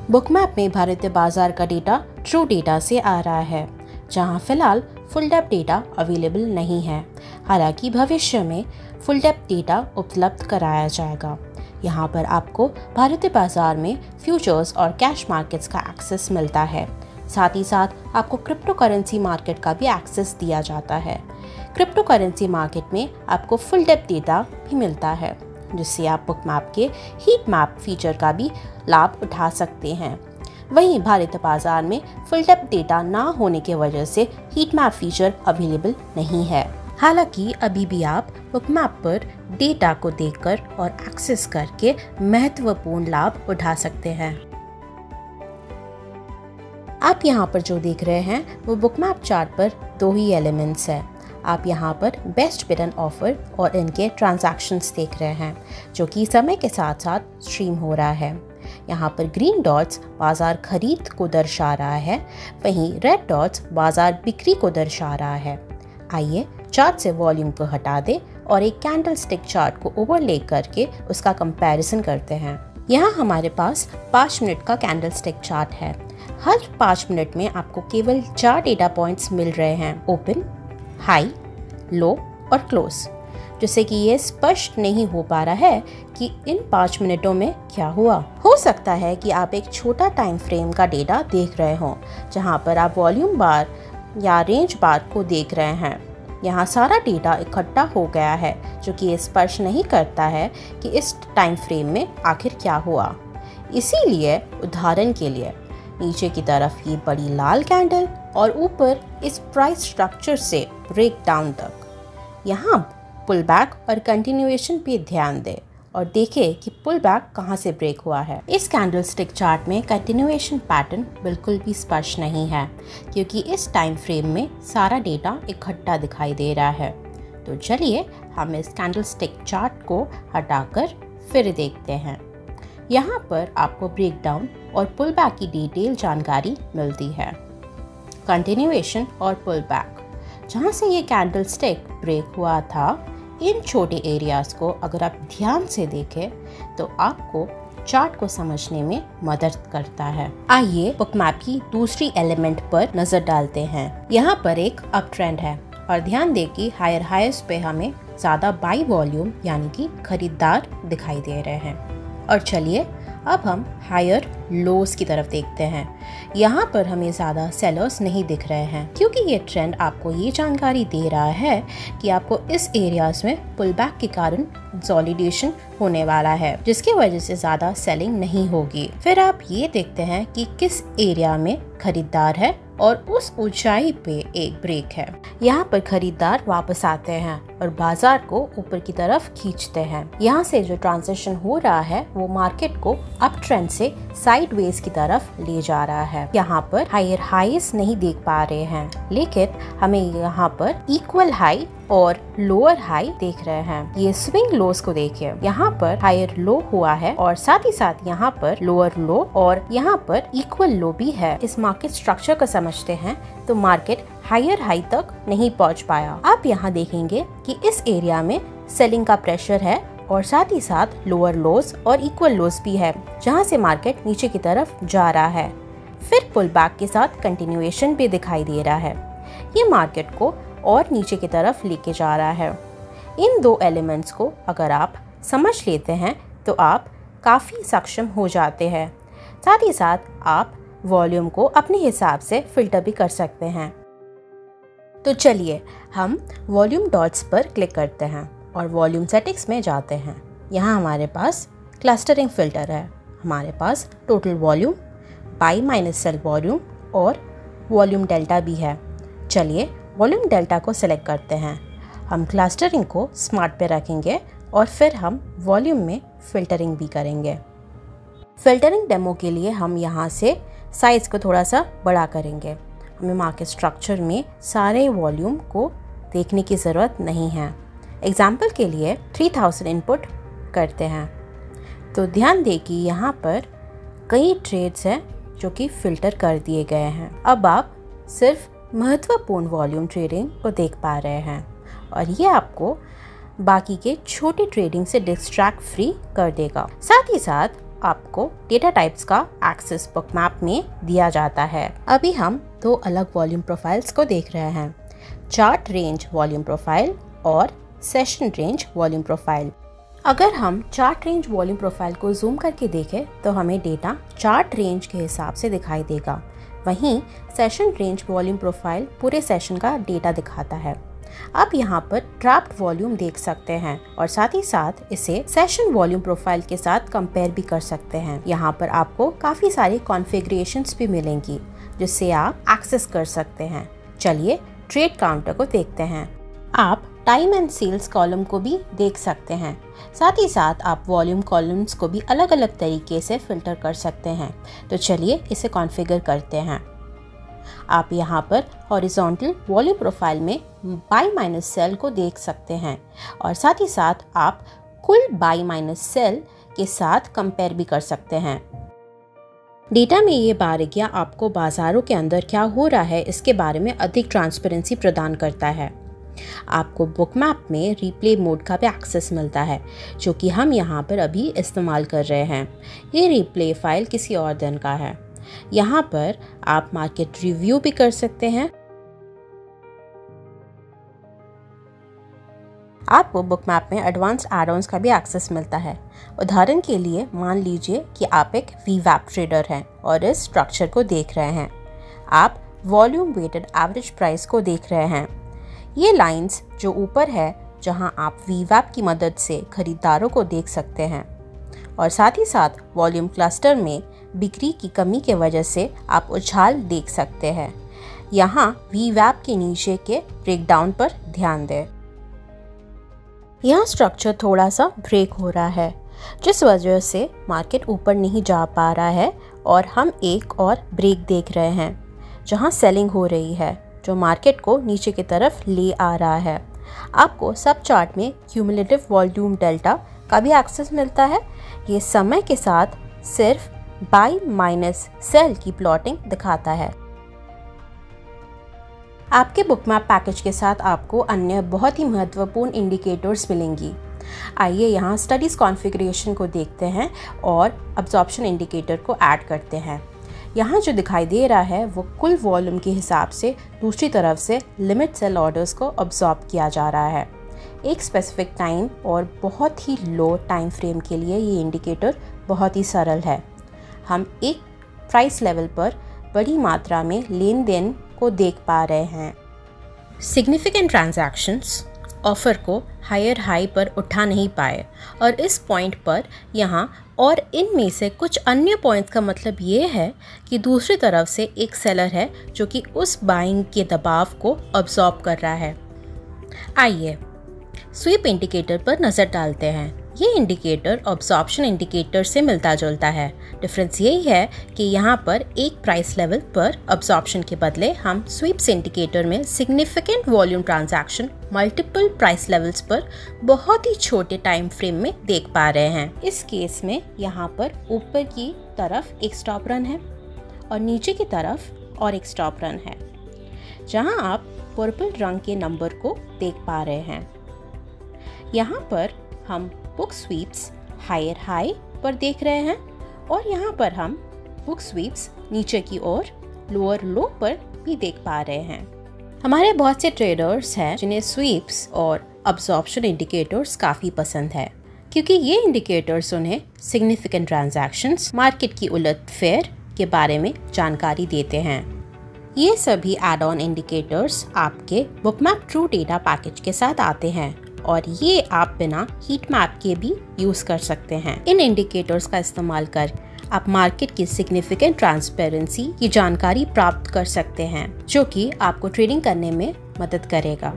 बुकमैप में भारतीय बाजार का डेटा ट्रू डेटा से आ रहा है, जहां फिलहाल फुल डेप्थ डेटा अवेलेबल नहीं है। हालांकि भविष्य में फुल डेप्थ डेटा उपलब्ध कराया जाएगा। यहां पर आपको भारतीय बाजार में फ्यूचर्स और कैश मार्केट्स का एक्सेस मिलता है। साथ ही साथ आपको क्रिप्टो करेंसी मार्केट का भी एक्सेस दिया जाता है। क्रिप्टो करेंसी मार्केट में आपको फुल डेप्थ डेटा भी मिलता है, जिससे आप बुकमैप के हीट मैप फीचर का भी लाभ उठा सकते हैं। वहीं भारतीय बाजार में फुल डेप्थ डेटा ना होने की वजह से हीट मैप फीचर अवेलेबल नहीं है। हालांकि अभी भी आप बुकमैप पर डेटा को देखकर और एक्सेस करके महत्वपूर्ण लाभ उठा सकते हैं। आप यहाँ पर जो देख रहे हैं वो बुकमैप चार्ट पर दो ही एलिमेंट्स है। आप यहाँ पर बेस्ट बिड एंड ऑफर और इनके ट्रांजैक्शंस देख रहे हैं, जो कि समय के साथ साथ स्ट्रीम हो रहा है। यहाँ पर ग्रीन डॉट्स बाजार खरीद को दर्शा रहा है, वहीं रेड डॉट्स बाजार बिक्री को दर्शा रहा है। आइए चार्ट से वॉल्यूम को हटा दें और एक कैंडल स्टिक चार्ट को ओवरले करके उसका कंपैरिजन करते हैं। यहाँ हमारे पास 5 मिनट का कैंडल स्टिक चार्ट है। हर 5 मिनट में आपको केवल 4 डेटा पॉइंट्स मिल रहे हैं, ओपन, हाई, लो और क्लोज, जिससे कि ये स्पष्ट नहीं हो पा रहा है कि इन 5 मिनटों में क्या हुआ। हो सकता है कि आप एक छोटा टाइम फ्रेम का डेटा देख रहे हो, जहां पर आप वॉल्यूम बार या रेंज बार को देख रहे हैं। यहाँ सारा डेटा इकट्ठा हो गया है, जो कि ये स्पष्ट नहीं करता है कि इस टाइम फ्रेम में आखिर क्या हुआ। इसीलिए उदाहरण के लिए नीचे की तरफ ये बड़ी लाल कैंडल और ऊपर इस प्राइस स्ट्रक्चर से ब्रेक डाउन तक, यहाँ पुल बैक और कंटिन्यूएशन पे ध्यान दें और देखें कि पुल बैक कहाँ से ब्रेक हुआ है। इस कैंडल स्टिक चार्ट में कंटिन्यूएशन पैटर्न बिल्कुल भी स्पष्ट नहीं है, क्योंकि इस टाइम फ्रेम में सारा डेटा इकट्ठा दिखाई दे रहा है। तो चलिए हम इस कैंडल स्टिक चार्ट को हटाकर फिर देखते हैं। यहाँ पर आपको ब्रेकडाउन और पुल बैक की डिटेल जानकारी मिलती है। कंटिन्यूएशन और पुल बैक, जहाँ से ये कैंडल स्टिक ब्रेक हुआ था, इन छोटे एरियाज को अगर आप ध्यान से देखें तो आपको चार्ट को समझने में मदद करता है। आइए बुकमैप की दूसरी एलिमेंट पर नजर डालते हैं। यहाँ पर एक अप ट्रेंड है और ध्यान दें कि हायर हाईस पे हमें ज्यादा बाई वॉल्यूम यानी कि खरीदार दिखाई दे रहे हैं। और चलिए अब हम हायर लोस की तरफ देखते हैं। यहाँ पर हमें ज़्यादा सेलर्स नहीं दिख रहे हैं, क्योंकि ये ट्रेंड आपको ये जानकारी दे रहा है कि आपको इस एरियाज में पुल बैक के कारण कंसोलिडेशन होने वाला है, जिसकी वजह से ज़्यादा सेलिंग नहीं होगी। फिर आप ये देखते हैं कि किस एरिया में खरीदार है और उस ऊंचाई पे एक ब्रेक है। यहाँ पर खरीदार वापस आते हैं और बाजार को ऊपर की तरफ खींचते हैं। यहाँ से जो ट्रांजिशन हो रहा है वो मार्केट को अप ट्रेंड से साइडवेज की तरफ ले जा रहा है। यहाँ पर हायर हाईस नहीं देख पा रहे हैं, लेकिन हमें यहाँ पर इक्वल हाई और लोअर हाई देख रहे हैं। ये स्विंग लोस को देखिए, यहाँ पर हायर लो हुआ है और साथ ही साथ यहाँ पर लोअर लो और यहाँ पर इक्वल लो भी है। इस मार्केट स्ट्रक्चर को समझते हैं तो मार्केट हायर हाई तक नहीं पहुँच पाया। आप यहाँ देखेंगे कि इस एरिया में सेलिंग का प्रेशर है और साथ ही साथ लोअर लोज और इक्वल लोज भी है, जहाँ से मार्केट नीचे की तरफ जा रहा है। फिर पुल बैक के साथ कंटिन्यूएशन भी दिखाई दे रहा है। ये मार्केट को और नीचे की तरफ लेके जा रहा है। इन दो एलिमेंट्स को अगर आप समझ लेते हैं तो आप काफ़ी सक्षम हो जाते हैं। साथ ही साथ आप वॉल्यूम को अपने हिसाब से फिल्टर भी कर सकते हैं। तो चलिए हम वॉल्यूम डॉट्स पर क्लिक करते हैं और वॉल्यूम सेटिंग्स में जाते हैं। यहाँ हमारे पास क्लस्टरिंग फिल्टर है, हमारे पास total volume, buy minus sell volume और वॉल्यूम डेल्टा भी है। चलिए वॉल्यूम डेल्टा को सिलेक्ट करते हैं। हम क्लस्टरिंग को स्मार्ट पे रखेंगे और फिर हम वॉल्यूम में फिल्टरिंग भी करेंगे। फिल्टरिंग डेमो के लिए हम यहाँ से साइज़ को थोड़ा सा बड़ा करेंगे। हमें मार्केट स्ट्रक्चर में सारे वॉल्यूम को देखने की ज़रूरत नहीं है। एग्जाम्पल के लिए 3000 इनपुट करते हैं तो ध्यान दें कि यहाँ पर कई ट्रेड्स हैं जो कि फ़िल्टर कर दिए गए हैं। अब आप सिर्फ महत्वपूर्ण वॉल्यूम ट्रेडिंग को देख पा रहे हैं और ये आपको बाकी के छोटे ट्रेडिंग से डिस्ट्रैक्ट फ्री कर देगा। साथ ही साथ आपको डेटा टाइप्स का एक्सेस बुकमैप में दिया जाता है। अभी हम दो अलग वॉल्यूम प्रोफाइल्स को देख रहे हैं, चार्ट रेंज वॉल्यूम प्रोफाइल और सेशन रेंज वॉल्यूम प्रोफाइल। अगर हम चार्ट रेंज वॉल्यूम प्रोफाइल को जूम करके देखें तो हमें डेटा चार्ट रेंज के हिसाब से दिखाई देगा। वहीं सेशन रेंज वॉल्यूम प्रोफाइल पूरे सेशन का डेटा दिखाता है। आप यहाँ पर ट्रैप्ड वॉल्यूम देख सकते हैं और साथ ही साथ इसे सेशन वॉल्यूम प्रोफाइल के साथ कंपेयर भी कर सकते हैं। यहाँ पर आपको काफ़ी सारी कॉन्फ़िगरेशंस भी मिलेंगी जिससे आप एक्सेस कर सकते हैं। चलिए ट्रेड काउंटर को देखते हैं। आप टाइम एंड सेल्स कॉलम को भी देख सकते हैं। साथ ही साथ आप वॉल्यूम कॉलम्स को भी अलग अलग तरीके से फिल्टर कर सकते हैं। तो चलिए इसे कॉन्फ़िगर करते हैं। आप यहाँ पर हॉरिजॉन्टल वॉल्यूम प्रोफाइल में बाई माइनस सेल को देख सकते हैं और साथ ही साथ आप कुल बाई माइनस सेल के साथ कंपेयर भी कर सकते हैं। डेटा में ये बारीकियाँ आपको बाजारों के अंदर क्या हो रहा है इसके बारे में अधिक ट्रांसपेरेंसी प्रदान करता है। आपको बुकमैप में रिप्ले मोड का भी एक्सेस मिलता है जो कि हम यहाँ पर अभी इस्तेमाल कर रहे हैं। ये रिप्ले फाइल किसी और दिन का है। यहाँ पर आप मार्केट रिव्यू भी कर सकते हैं। आपको बुकमैप में एडवांस एड-ऑन्स का भी एक्सेस मिलता है। उदाहरण के लिए मान लीजिए कि आप एक वीवैप ट्रेडर हैं और इस स्ट्रक्चर को देख रहे हैं। आप वॉल्यूम वेटेड एवरेज प्राइस को देख रहे हैं। ये लाइंस जो ऊपर है जहां आप वीवैप की मदद से खरीदारों को देख सकते हैं और साथ ही साथ वॉल्यूम क्लस्टर में बिक्री की कमी के वजह से आप उछाल देख सकते हैं। यहाँ वीवैप के नीचे के ब्रेकडाउन पर ध्यान दें। यहाँ स्ट्रक्चर थोड़ा सा ब्रेक हो रहा है जिस वजह से मार्केट ऊपर नहीं जा पा रहा है और हम एक और ब्रेक देख रहे हैं जहाँ सेलिंग हो रही है जो मार्केट को नीचे की तरफ ले आ रहा है। आपको सब चार्ट में क्यूमुलेटिव वॉल्यूम डेल्टा का भी एक्सेस मिलता है। ये समय के साथ सिर्फ बाई माइनस सेल की प्लॉटिंग दिखाता है। आपके बुकमैप पैकेज के साथ आपको अन्य बहुत ही महत्वपूर्ण इंडिकेटर्स मिलेंगी। आइए यहाँ स्टडीज कॉन्फ़िगरेशन को देखते हैं और अब्जॉर्प्शन इंडिकेटर को ऐड करते हैं। यहाँ जो दिखाई दे रहा है वो कुल वॉल्यूम के हिसाब से दूसरी तरफ से लिमिट सेल ऑर्डर्स को अब्जॉर्ब किया जा रहा है। एक स्पेसिफिक टाइम और बहुत ही लो टाइम फ्रेम के लिए ये इंडिकेटर बहुत ही सरल है। हम एक प्राइस लेवल पर बड़ी मात्रा में लेन देन को देख पा रहे हैं। सिग्निफिकेंट ट्रांजैक्शंस ऑफर को हायर हाई पर उठा नहीं पाए और इस पॉइंट पर यहाँ और इनमें से कुछ अन्य पॉइंट्स का मतलब ये है कि दूसरी तरफ से एक सेलर है जो कि उस बाइंग के दबाव को अब्सॉर्ब कर रहा है। आइए स्वीप इंडिकेटर पर नज़र डालते हैं। ये इंडिकेटर अब्सॉर्प्शन इंडिकेटर से मिलता जुलता है। डिफरेंस यही है कि यहाँ पर एक प्राइस लेवल पर अब्सॉर्प्शन के बदले हम स्वीप्स इंडिकेटर में significant volume transaction multiple price levels पर बहुत ही छोटे टाइम फ्रेम में देख पा रहे हैं। इस केस में यहाँ पर ऊपर की तरफ एक स्टॉप रन है और नीचे की तरफ और एक स्टॉप रन है जहाँ आप पर्पल रंग के नंबर को देख पा रहे हैं। यहाँ पर हम बुक स्वीप्स हायर हाई पर देख रहे हैं और यहाँ पर हम बुक स्वीप्स नीचे की ओर लोअर लो पर भी देख पा रहे हैं। हमारे बहुत से ट्रेडर्स हैं जिन्हें स्वीप्स और अब्जॉर्प्शन इंडिकेटर्स काफ़ी पसंद है क्योंकि ये इंडिकेटर्स उन्हें सिग्निफिकेंट ट्रांजैक्शंस, मार्केट की उलटफेर के बारे में जानकारी देते हैं। ये सभी एड ऑन इंडिकेटर्स आपके बुकमैप ट्रू डेटा पैकेज के साथ आते हैं और ये आप बिना हीट मैप के भी यूज़ कर सकते हैं। इन इंडिकेटर्स का इस्तेमाल कर आप मार्केट की सिग्निफिकेंट ट्रांसपेरेंसी की जानकारी प्राप्त कर सकते हैं जो कि आपको ट्रेडिंग करने में मदद करेगा।